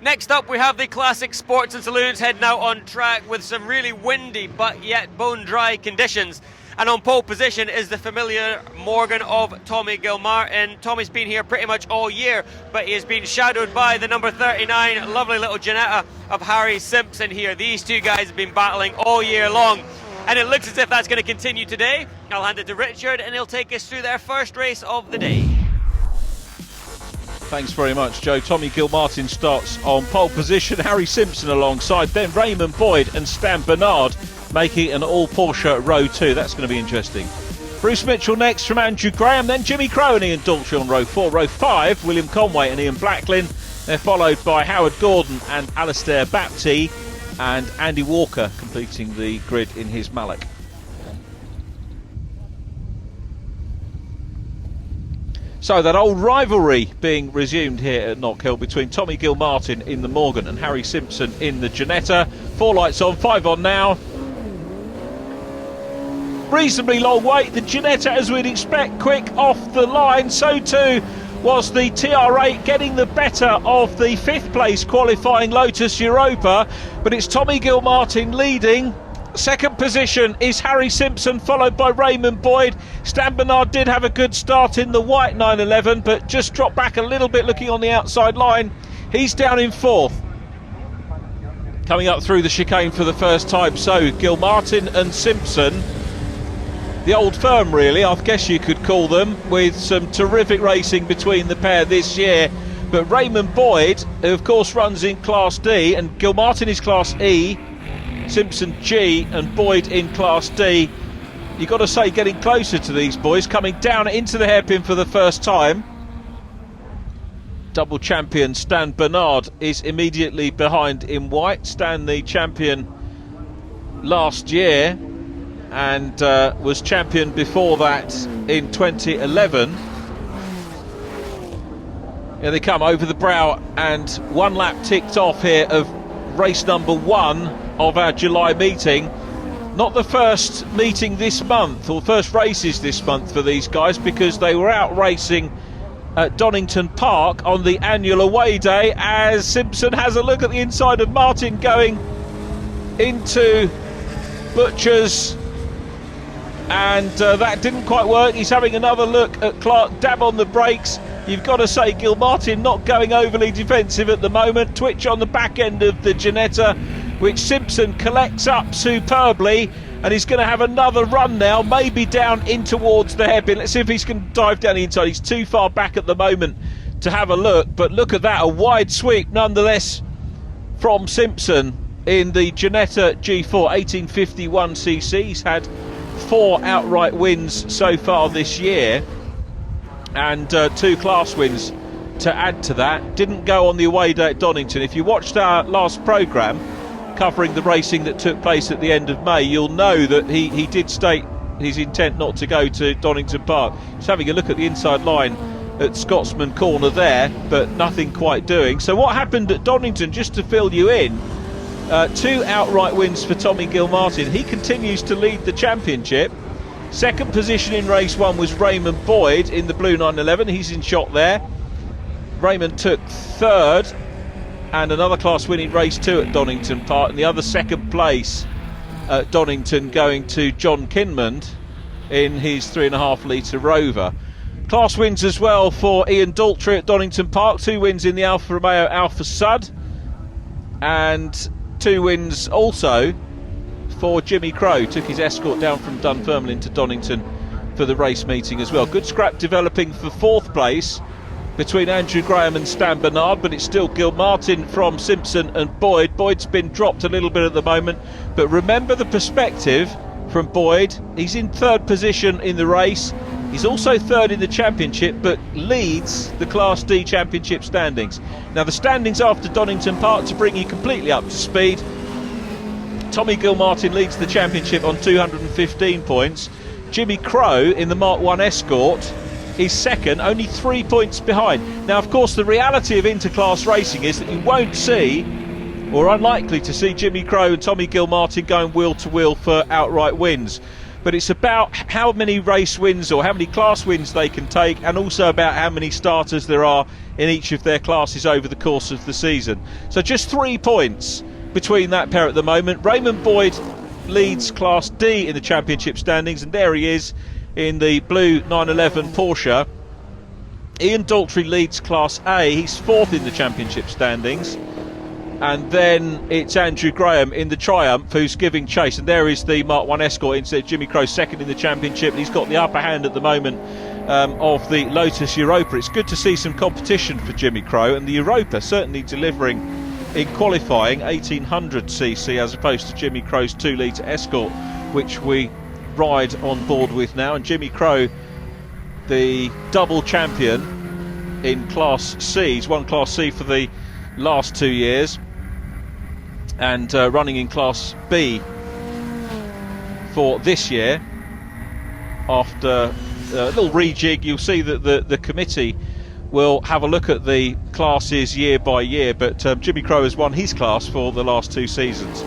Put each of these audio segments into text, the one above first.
Next up, we have the classic Sports and Saloons heading out on track with some really windy but yet bone-dry conditions. And on pole position is the familiar Morgan of Tommy Gilmartin. Tommy's been here pretty much all year, but he has been shadowed by the number 39, lovely little Ginetta of Harry Simpson here. These two guys have been battling all year long, and it looks as if that's going to continue today. I'll hand it to Richard, and he'll take us through their first race of the day. Thanks very much, Joe. Tommy Gilmartin starts on pole position. Harry Simpson alongside, then Raymond Boyd and Stan Bernard making an all-Porsche row 2. That's going to be interesting. Bruce Mitchell next from Andrew Graham, then Jimmy Crowe and Ian Daltrey on row 4. Row 5, William Conway and Ian Blacklin. They're followed by Howard Gordon and Alistair Baptiste, and Andy Walker completing the grid in his Mallock. So that old rivalry being resumed here at Knockhill between Tommy Gilmartin in the Morgan and Harry Simpson in the Ginetta. 4 lights on, 5 on now. Reasonably long wait. The Ginetta, as we'd expect, quick off the line. So too was the TR8, getting the better of the 5th place qualifying Lotus Europa. But it's Tommy Gilmartin leading. Second position is Harry Simpson, followed by Raymond Boyd. Stan Bernard did have a good start in the white 911, but just dropped back a little bit looking on the outside line. He's down in 4th. Coming up through the chicane for the first time. So Gilmartin and Simpson, the old firm really, I guess you could call them, with some terrific racing between the pair this year. But Raymond Boyd, who of course runs in Class D, and Gilmartin is Class E, Simpson G and Boyd in Class D. You've got to say, getting closer to these boys, coming down into the hairpin for the first time. Double champion Stan Bernard is immediately behind in white. Stan, the champion last year, and was champion before that in 2011. Here they come over the brow, and 1 lap ticked off here of race number 1 of our July meeting. Not the first meeting this month, or first races this month for these guys, because they were out racing at Donington Park on the annual away day, as Simpson has a look at the inside of Martin going into Butcher's, and that didn't quite work. He's having another look at Clark, dab on the brakes. You've got to say, Gilmartin not going overly defensive at the moment. Twitch on the back end of the Ginetta, which Simpson collects up superbly, and he's going to have another run now, maybe down in towards the hairpin. Let's see if he's going to dive down the inside. He's too far back at the moment to have a look, but look at that, a wide sweep nonetheless from Simpson in the Ginetta G4 1851cc. He's had 4 outright wins so far this year, and 2 class wins to add to that. Didn't go on the away day at Donington. If you watched our last programme covering the racing that took place at the end of May, you'll know that he did state his intent not to go to Donington Park. He's having a look at the inside line at Scotsman Corner there, but nothing quite doing. So what happened at Donington, just to fill you in, 2 outright wins for Tommy Gilmartin. He continues to lead the championship. Second position in race 1 was Raymond Boyd in the blue 911. He's in shot there. Raymond took 3rd, and another class win in race 2 at Donington Park, and the other 2nd place at Donington going to John Kinmond in his 3.5 litre Rover. Class wins as well for Ian Daltrey at Donington Park. 2 wins in the Alfa Romeo Alfa Sud, and 2 wins also for Jimmy Crowe. Took his Escort down from Dunfermline to Donington for the race meeting as well. Good scrap developing for 4th place between Andrew Graham and Stan Bernard, but it's still Gilmartin from Simpson and Boyd. Boyd's been dropped a little bit at the moment, but remember the perspective from Boyd. He's in 3rd position in the race. He's also 3rd in the championship, but leads the Class D championship standings. Now the standings after Donington Park, to bring you completely up to speed: Tommy Gilmartin leads the championship on 215 points. Jimmy Crowe in the Mark 1 Escort is 2nd, only 3 points behind. Now, of course, the reality of interclass racing is that you won't see, or unlikely to see, Jimmy Crowe and Tommy Gilmartin going wheel to wheel for outright wins. but it's about how many race wins or how many class wins they can take, and also about how many starters there are in each of their classes over the course of the season. So just 3 points between that pair at the moment. Raymond Boyd leads Class D in the championship standings, and there he is in the blue 911 Porsche. Ian Daltrey leads Class A, he's 4th in the championship standings. And then it's Andrew Graham in the Triumph who's giving chase, and there is the Mark 1 Escort instead. Jimmy Crowe 2nd in the championship, and he's got the upper hand at the moment of the Lotus Europa. It's good to see some competition for Jimmy Crowe, and the Europa certainly delivering in qualifying 1800cc as opposed to Jimmy Crowe's 2-litre Escort, which we ride on board with now. And Jimmy Crowe, the double champion in Class C, he's won Class C for the last 2 years, and running in Class B for this year. After a little rejig, you'll see that the committee will have a look at the classes year by year, but Jimmy Crowe has won his class for the last 2 seasons.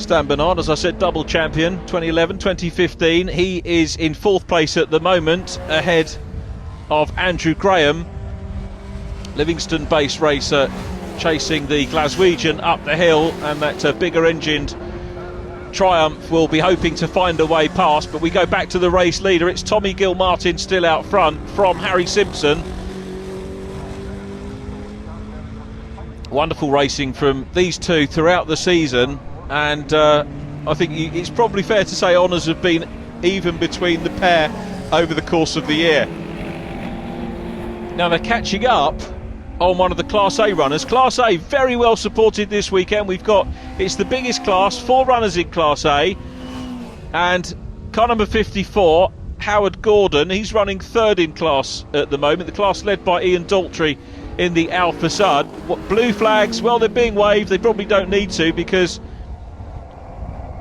Stan Bernard, as I said, double champion 2011, 2015. He is in 4th place at the moment, ahead of Andrew Graham, Livingston-based racer, chasing the Glaswegian up the hill, and that bigger engined Triumph will be hoping to find a way past. But we go back to the race leader. It's Tommy Gilmartin still out front from Harry Simpson. Wonderful racing from these two throughout the season, and I think it's probably fair to say honours have been even between the pair over the course of the year. Now they're catching up on one of the Class A runners. Class A very well supported this weekend. It's the biggest class, 4 runners in Class A, and car number 54, Howard Gordon, he's running 3rd in class at the moment. The class led by Ian Daltrey in the Al Fasad. Blue flags, well, they're being waved. They probably don't need to, because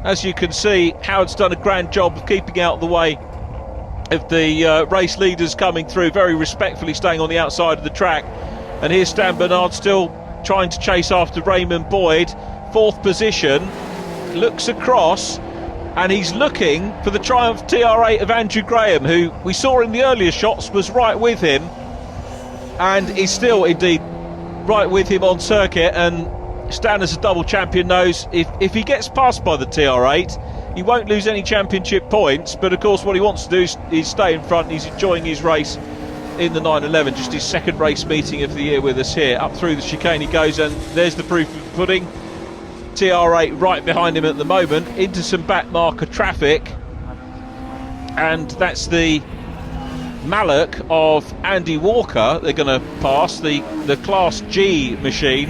as you can see, Howard's done a grand job of keeping out the way of the race leaders coming through, very respectfully staying on the outside of the track. And here's Stan Bernard still trying to chase after Raymond Boyd, 4th position, looks across, and he's looking for the Triumph TR8 of Andrew Graham, who we saw in the earlier shots was right with him, and is still indeed right with him on circuit. And Stan, as a double champion, knows if he gets passed by the TR8, he won't lose any championship points, but of course what he wants to do is stay in front. He's enjoying his race in the 911, just his 2nd race meeting of the year with us here. Up through the chicane he goes, and there's the proof of the pudding. TR8 right behind him at the moment, into some back marker traffic, and that's the Mallock of Andy Walker they're going to pass, the Class G machine,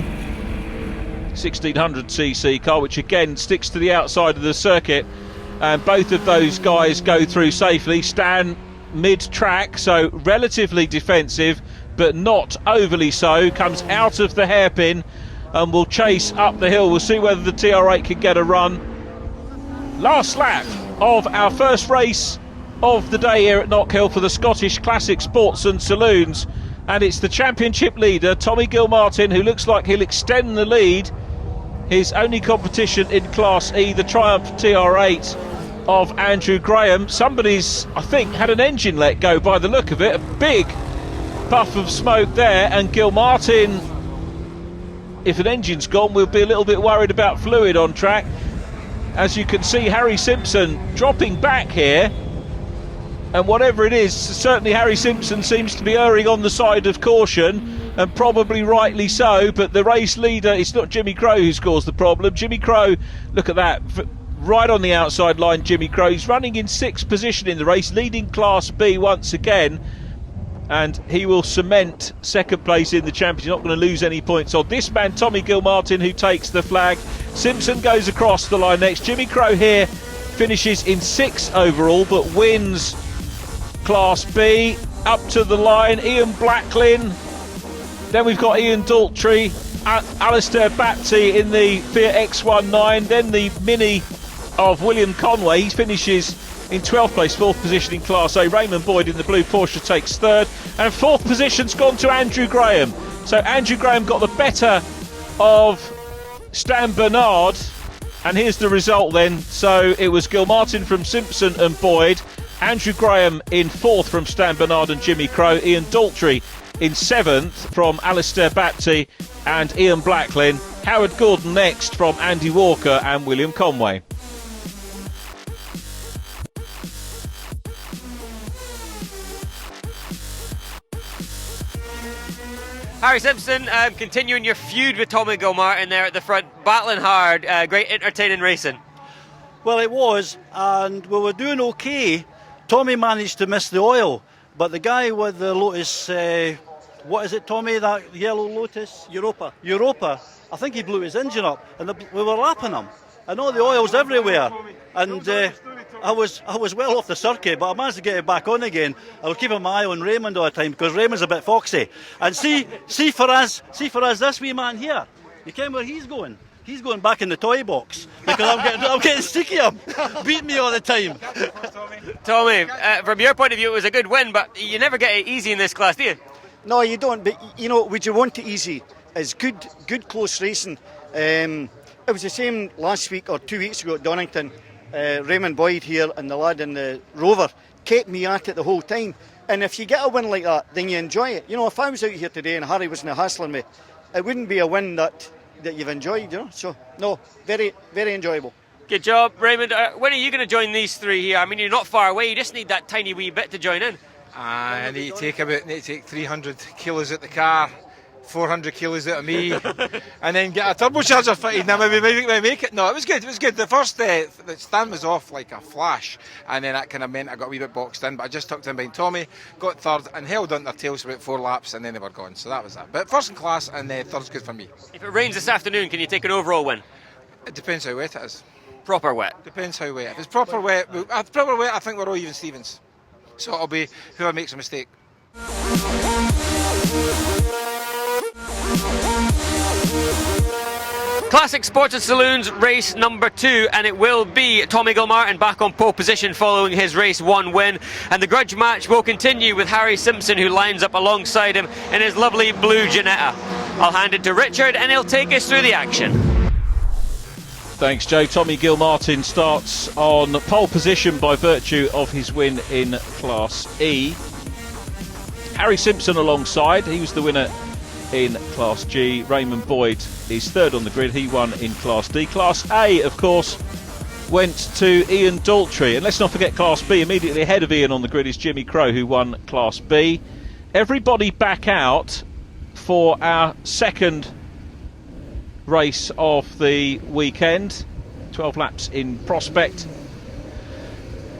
1600cc car, which again sticks to the outside of the circuit, and both of those guys go through safely. Stan mid-track, so relatively defensive but not overly so, comes out of the hairpin and will chase up the hill. We'll see whether the TR8 can get a run. Last lap of our first race of the day here at Knockhill for the Scottish Classic Sports and Saloons, and it's the championship leader Tommy Gilmartin, who looks like he'll extend the lead. His only competition in Class E, the Triumph TR8 of Andrew Graham. Somebody's, I think, had an engine let go by the look of it. A big puff of smoke there, and Gilmartin, if an engine's gone, we'll be a little bit worried about fluid on track. As you can see, Harry Simpson dropping back here, and whatever it is, certainly Harry Simpson seems to be erring on the side of caution, and probably rightly so. But the race leader, it's not Jimmy Crowe who's caused the problem. Jimmy Crowe, look at that, right on the outside line. Jimmy Crowe, he's running in 6th position in the race, leading Class B once again, and he will cement 2nd place in the championship. He's not going to lose any points on this man, Tommy Gilmartin, who takes the flag. Simpson goes across the line next. Jimmy Crowe here finishes in 6th overall, but wins Class B. Up to the line, Ian Blacklin. Then we've got Ian Daltrey, Alistair Bapty in the Fiat X19, then the Mini of William Conway. He finishes in 12th place, 4th position in Class A. Raymond Boyd in the blue Porsche takes 3rd, and 4th position's gone to Andrew Graham. So Andrew Graham got the better of Stan Bernard And here's the result then. So it was Gilmartin from Simpson and Boyd, Andrew Graham in 4th from Stan Bernard and Jimmy Crowe, Ian Daltrey in 7th from Alistair Bapty and Ian Blacklin, Howard Gordon next from Andy Walker and William Conway. Harry Simpson, continuing your feud with Tommy Gilmartin there at the front, battling hard, great entertaining racing. Well, it was, and we were doing okay. Tommy managed to miss the oil, but the guy with the Lotus, what is it, Tommy, that yellow Lotus? Europa. I think he blew his engine up, and we were lapping him, and all the oil's everywhere. And I was well off the circuit, but I managed to get it back on again. I was keeping my eye on Raymond all the time because Raymond's a bit foxy. And see for us, this wee man here. You ken where he's going? He's going back in the toy box because I'm getting sick of him. Beat me all the time. Tommy, from your point of view, it was a good win, but you never get it easy in this class, do you? No, you don't. But you know, would you want it easy? It's good close racing. It was the same last week or 2 weeks ago at Donington. Raymond Boyd here and the lad in the Rover kept me at it the whole time. And if you get a win like that, then you enjoy it. You know, if I was out here today and Harry wasn't hassling me, it wouldn't be a win that you've enjoyed, you know. So, no, very, very enjoyable. Good job, Raymond. When are you going to join these three here? I mean, you're not far away. You just need that tiny wee bit to join in. I need to take 300 kilos out the car, 400 kilos out of me, and then get a turbocharger fitted. Now maybe make it. No, it was good. The first the stand was off like a flash, and then that kind of meant I got a wee bit boxed in. But I just tucked in behind Tommy, got third, and held on their tails for about 4 laps, and then they were gone. So that was that. But first in class, and third's good for me. If it rains this afternoon, can you take an overall win? It depends how wet it is. Proper wet. Depends how wet. If it's proper wet, I think we're all even Stevens. So it'll be whoever makes a mistake. Classic Sports and Saloons race number 2, and it will be Tommy Gilmartin back on pole position following his race 1 win, and the grudge match will continue with Harry Simpson, who lines up alongside him in his lovely blue Ginetta. I'll hand it to Richard and he'll take us through the action. Thanks, Joe. Tommy Gilmartin starts on pole position by virtue of his win in Class E. Harry Simpson alongside, he was the winner in Class G. Raymond Boyd is third on the grid, he won in Class D. Class A, of course, went to Ian Daltrey. And let's not forget Class B, immediately ahead of Ian on the grid is Jimmy Crowe, who won Class B. Everybody back out for our second race of the weekend, 12 laps in prospect,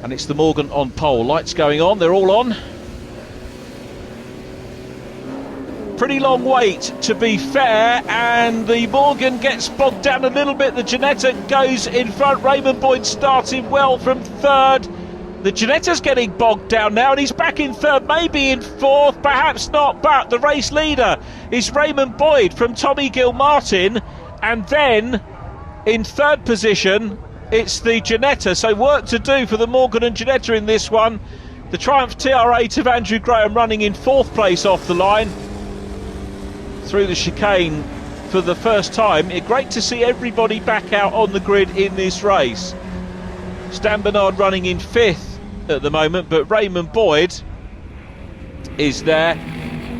and it's the Morgan on pole. Lights going on, they're all on. Pretty long wait, to be fair, and the Morgan gets bogged down a little bit. The Ginetta goes in front. Raymond Boyd starting well from third. The Ginetta's getting bogged down now, and he's back in third, maybe in fourth, perhaps not, but the race leader is Raymond Boyd from Tommy Gilmartin, and then in third position it's the Ginetta. So work to do for the Morgan and Ginetta in this one. The Triumph TR8 of Andrew Graham running in fourth place off the line through the chicane for the first time. It's great to see everybody back out on the grid in this race. Stan Bernard running in fifth at the moment, but Raymond Boyd is there,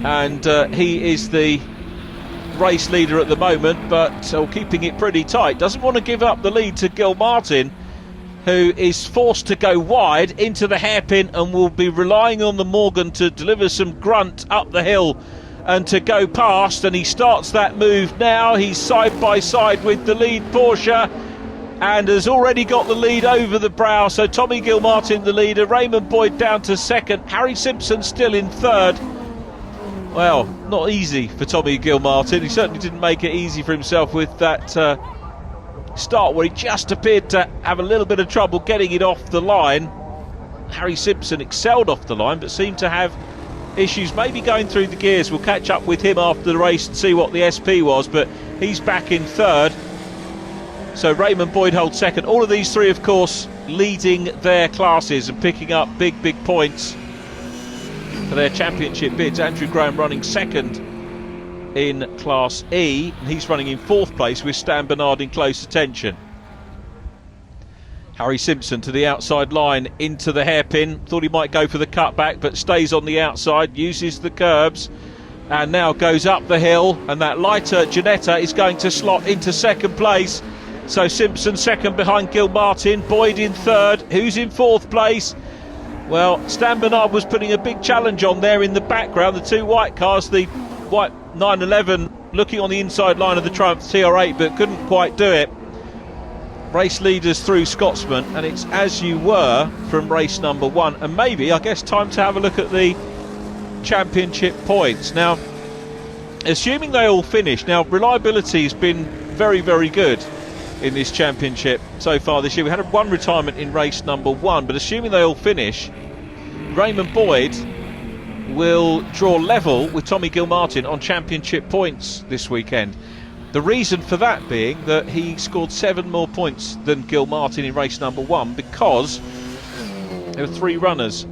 and he is the race leader at the moment, but keeping it pretty tight. Doesn't want to give up the lead to Gilmartin, who is forced to go wide into the hairpin and will be relying on the Morgan to deliver some grunt up the hill and to go past, and he starts that move now. He's side by side with the lead Porsche and has already got the lead over the brow. So Tommy Gilmartin the leader, Raymond Boyd down to second, Harry Simpson still in third. Well, not easy for Tommy Gilmartin. He certainly didn't make it easy for himself with that start where he just appeared to have a little bit of trouble getting it off the line. Harry Simpson excelled off the line but seemed to have issues maybe going through the gears. We'll catch up with him after the race and see what the SP was, but he's back in third. So Raymond Boyd holds second. All of these three, of course, leading their classes and picking up big points for their championship bids. Andrew Graham running second in Class E, and he's running in fourth place with Stan Bernard in close attention. Harry Simpson to the outside line, into the hairpin. Thought he might go for the cutback, but stays on the outside, uses the curbs, and now goes up the hill. And that lighter Ginetta is going to slot into second place. So Simpson second behind Gilmartin, Boyd in third. Who's in fourth place? Well, Stan Bernard was putting a big challenge on there in the background. The two white cars, the white 911 looking on the inside line of the Triumph TR8, but couldn't quite do it. Race leaders through Scotsman, and it's as you were from race number 1. And maybe, I guess, time to have a look at the championship points. Now, assuming they all finish, now reliability has been very, very good in this championship so far this year. We had one retirement in race number 1, but assuming they all finish, Raymond Boyd will draw level with Tommy Gilmartin on championship points this weekend. The reason for that being that he scored 7 more points than Gilmartin in race number 1, because there were 3 runners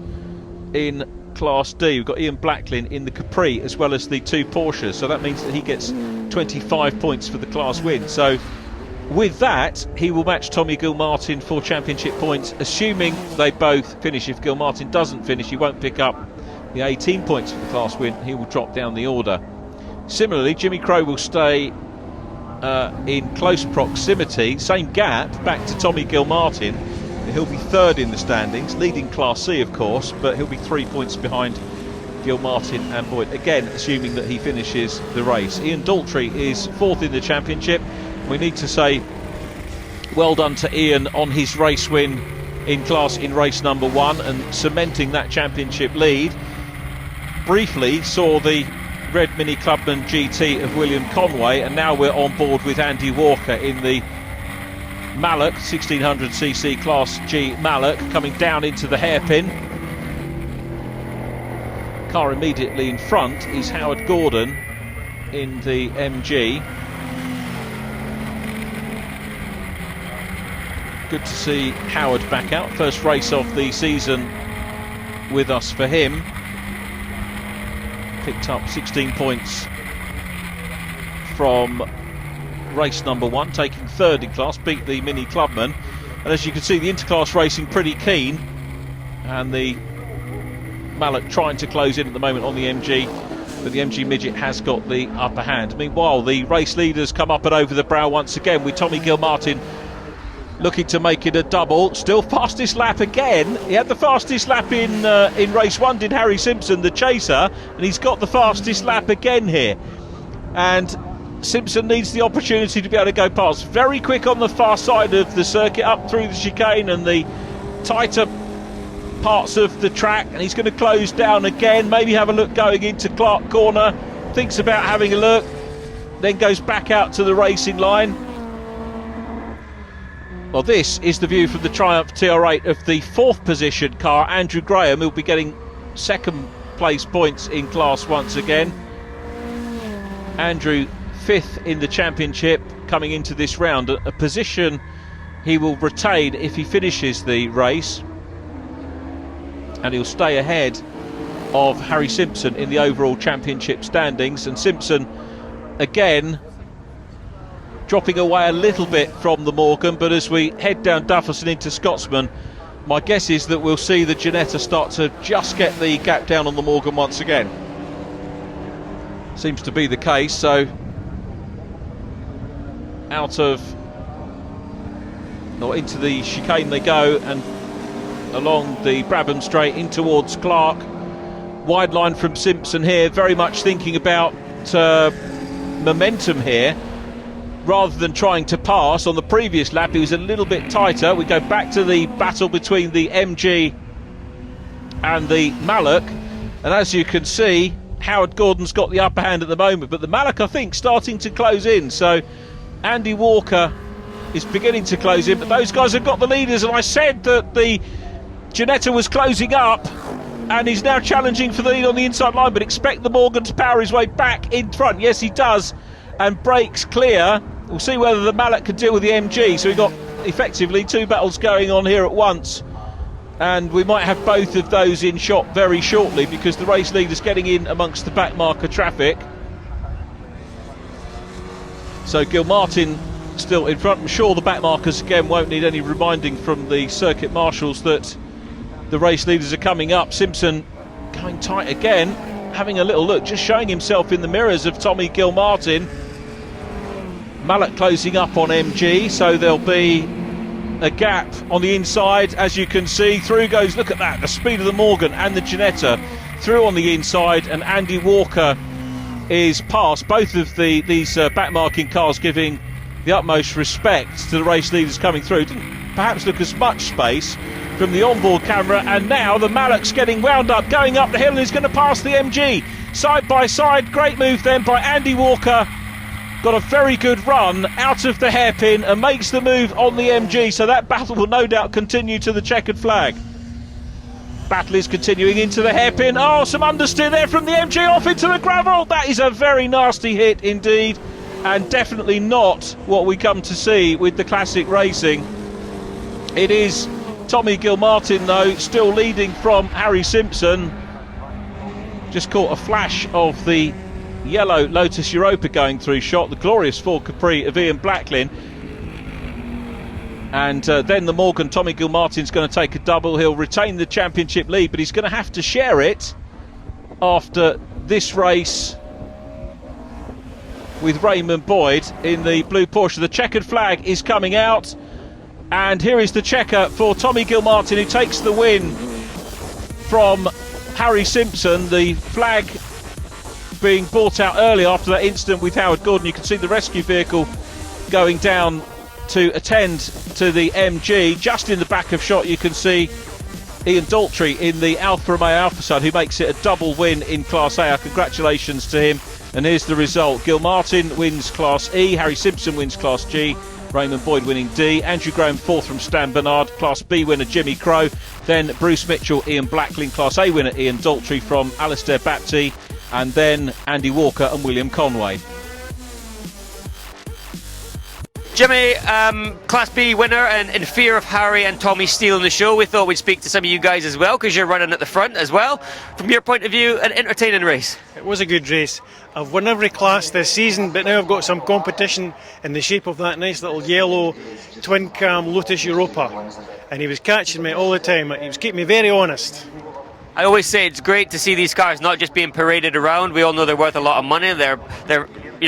in Class D. We've got Ian Blacklin in the Capri as well as the 2 Porsches, so that means that he gets 25 points for the class win. So with that, he will match Tommy Gilmartin for championship points, assuming they both finish. If Gilmartin doesn't finish, he won't pick up the 18 points for the class win. He will drop down the order. Similarly, Jimmy Crowe will stay in close proximity, same gap, back to Tommy Gilmartin. He'll be third in the standings, leading Class C of course, but he'll be 3 points behind Gilmartin and Boyd, again assuming that he finishes the race. Ian Daltrey is fourth in the championship. We need to say well done to Ian on his race win in race number 1 and cementing that championship lead. Briefly saw the Red Mini Clubman GT of William Conway, and now we're on board with Andy Walker in the Mallock 1600cc Class G Mallock, coming down into the hairpin. Car immediately in front is Howard Gordon in the MG. Good to see Howard back out, first race of the season with us for him. Picked up 16 points from race number 1, taking third in class, beat the Mini Clubman. And as you can see, the interclass racing pretty keen, and the Mallock trying to close in at the moment on the MG, but the MG Midget has got the upper hand. Meanwhile, the race leaders come up and over the brow once again, with Tommy Gilmartin looking to make it a double. Still fastest lap again. He had the fastest lap in race 1, did Harry Simpson, the chaser, and he's got the fastest lap again here. And Simpson needs the opportunity to be able to go past. Very quick on the far side of the circuit, up through the chicane and the tighter parts of the track, and he's going to close down again, maybe have a look going into Clark Corner, thinks about having a look, then goes back out to the racing line. Well, this is the view from the Triumph TR8 of the 4th position car, Andrew Graham. He'll be getting 2nd place points in class once again. Andrew 5th in the championship coming into this round, a position he will retain if he finishes the race, and he'll stay ahead of Harry Simpson in the overall championship standings. And Simpson again dropping away a little bit from the Morgan, but as we head down Dufferson into Scotsman, my guess is that we'll see the Ginetta start to just get the gap down on the Morgan once again. Seems to be the case. So out of, or into the chicane they go, and along the Brabham Straight in towards Clark. Wide line from Simpson here, very much thinking about momentum here rather than trying to pass. On the previous lap he was a little bit tighter. We go back to the battle between the MG and the Mallock, and as you can see, Howard Gordon's got the upper hand at the moment, but the Mallock, I think, starting to close in. So Andy Walker is beginning to close in, but those guys have got the leaders, and I said that the Ginetta was closing up, and he's now challenging for the lead on the inside line, but expect the Morgan to power his way back in front. Yes, he does, and breaks clear. We'll see whether the Mallock can deal with the MG. So we've got effectively 2 battles going on here at once, and we might have both of those in shot very shortly, because the race leader's getting in amongst the back marker traffic. So Gilmartin still in front. I'm sure the backmarkers again won't need any reminding from the circuit marshals that the race leaders are coming up. Simpson going tight again, having a little look, just showing himself in the mirrors of Tommy Gilmartin. Mallet closing up on MG, so there'll be a gap on the inside, as you can see. Through goes, look at that, the speed of the Morgan and the Ginetta through on the inside, and Andy Walker is past. Both of these backmarking cars giving the utmost respect to the race leaders coming through. Didn't perhaps look as much space from the onboard camera, and now the Mallet's getting wound up, going up the hill, and is going to pass the MG side by side. Great move then by Andy Walker. Got a very good run out of the hairpin and makes the move on the MG, so that battle will no doubt continue to the checkered flag. Battle is continuing into the hairpin. Oh, some understeer there from the MG off into the gravel. That is a very nasty hit indeed, and definitely not what we come to see with the classic racing. It is Tommy Gilmartin though, still leading from Harry Simpson. Just caught a flash of the yellow Lotus Europa going through shot, the glorious Ford Capri of Ian Blacklin, and then the Morgan. Tommy Gilmartin's going to take a double. He'll retain the championship lead, but he's going to have to share it after this race with Raymond Boyd in the blue Porsche. The checkered flag is coming out, and here is the checker for Tommy Gilmartin, who takes the win from Harry Simpson. The flag being brought out early after that incident with Howard Gordon. You can see the rescue vehicle going down to attend to the MG. Just in the back of shot you can see Ian Daltrey in the Alfa Romeo Alfa Sun, who makes it a double win in Class A. Our congratulations to him, and here's the result. Gilmartin wins Class E, Harry Simpson wins Class G, Raymond Boyd winning D, Andrew Graham fourth from Stan Bernard, Class B winner Jimmy Crow, then Bruce Mitchell, Ian Blacklin, Class A winner Ian Daltrey from Alistair Bapty, and then Andy Walker and William Conway. Jimmy, Class B winner, and in fear of Harry and Tommy stealing the show, we thought we'd speak to some of you guys as well, because you're running at the front as well. From your point of view, an entertaining race. It was a good race. I've won every class this season, but now I've got some competition in the shape of that nice little yellow twin cam Lotus Europa, and he was catching me all the time. He was keeping me very honest. I always say it's great to see these cars not just being paraded around. We all know they're worth a lot of money. They're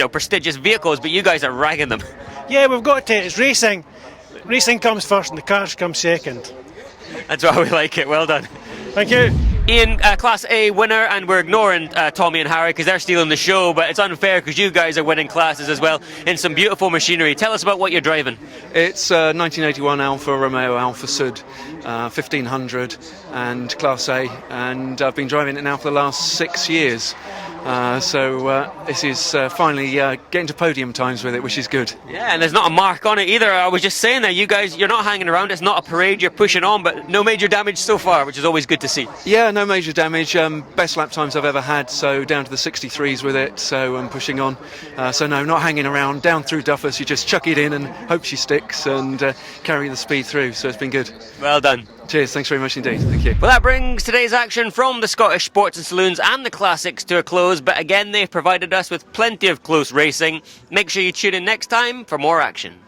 prestigious vehicles, but you guys are ragging them. Yeah, we've got to. It's racing. Racing comes first and the cars come second. That's why we like it. Well done. Thank you. Ian, Class A winner, and we're ignoring Tommy and Harry because they're stealing the show, but it's unfair because you guys are winning classes as well in some beautiful machinery. Tell us about what you're driving. It's 1981 Alfa Romeo Alfa Sud 1500 and Class A, and I've been driving it now for the last 6 years. So this is finally getting to podium times with it, which is good. Yeah, and there's not a mark on it either. I was just saying that you guys, you're not hanging around. It's not a parade. You're pushing on, but no major damage so far, which is always good to see. Yeah, no major damage. Best lap times I've ever had, so down to the 63s with it. So I'm pushing on. So no, not hanging around. Down through Duffus, you just chuck it in and hope she sticks and carry the speed through. So it's been good. Well done. Cheers, thanks very much indeed. Thank you. Well, that brings today's action from the Scottish Sports and Saloons and the Classics to a close, but again, they've provided us with plenty of close racing. Make sure you tune in next time for more action.